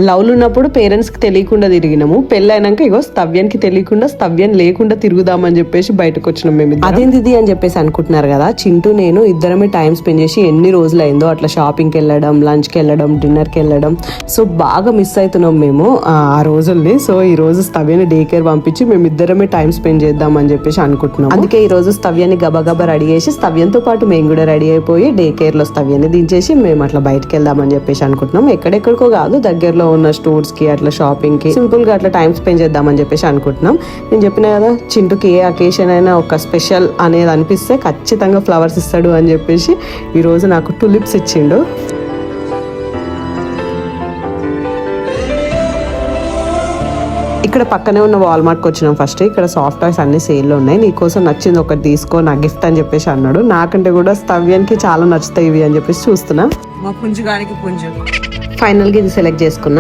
లవ్లు ఉన్నప్పుడు పేరెంట్స్ కి తెలియకుండా తిరిగినాము, పెళ్ళైనాక ఇగో స్తవ్యానికి తెలియకుండా స్తవ్యం లేకుండా తిరుగుదామని చెప్పేసి బయటకు వచ్చినాం మేము. అదేంటిది అని చెప్పేసి అనుకుంటున్నారు కదా, చింటూ నేను ఇద్దరమే టైం స్పెండ్ చేసి ఎన్ని రోజులు అయిందో అట్లా షాపింగ్కి వెళ్ళడం, లంచ్కి వెళ్ళడం, డిన్నర్కి వెళ్ళడం. సో బాగా మిస్ అవుతున్నాం మేము ఆ రోజుల్ని. సో ఈ రోజు స్తవ్యాన్ని డే కేర్ పంపించి మేము ఇద్దరమే టైం స్పెండ్ చేద్దాం అని చెప్పేసి అనుకుంటున్నాం. అందుకే ఈ రోజు స్తవ్యాన్ని గబగబా రెడీ చేసి స్తవ్యంతో పాటు మేము కూడా రెడీ అయిపోయి డే కేర్ లో స్తవ్యాన్ని దించేసి మేము అట్లా బయటకు వెళ్దామని చెప్పేసి అనుకుంటున్నాం. ఎక్కడెక్కడికో కాదు, దగ్గరలో ఉన్న స్టోర్స్ కి అట్లా షాపింగ్ కి సింపుల్ గా అట్లా టైం స్పెండ్ చేద్దామని చెప్పేసి అనుకుంటున్నాం. నేను చెప్పిన కదా, చింటూకి ఏ అకేషన్ అయినా ఒక స్పెషల్ అనేది అనిపిస్తే ఖచ్చితంగా ఫ్లవర్స్ ఇస్తాడు అని చెప్పేసి ఈ రోజు నాకు టులిప్స్ ఇచ్చిండు. ఇక్కడ పక్కనే ఉన్న వాల్మార్ట్కి వచ్చినాం ఫస్ట్. ఇక్కడ సాఫ్ట్ టాయ్స్ అన్ని సేల్లో ఉన్నాయి, నీకోసం నచ్చింది ఒకటి తీసుకో నా గిఫ్ట్ అని చెప్పేసి అన్నాడు. నాకంటే కూడా స్తవ్యానికి చాలా నచ్చుతాయి ఇవి అని చెప్పేసి చూస్తున్నా. మా పుంజుగానికి పుంజు ఫైనల్ గా ఇది సెలెక్ట్ చేసుకున్నా.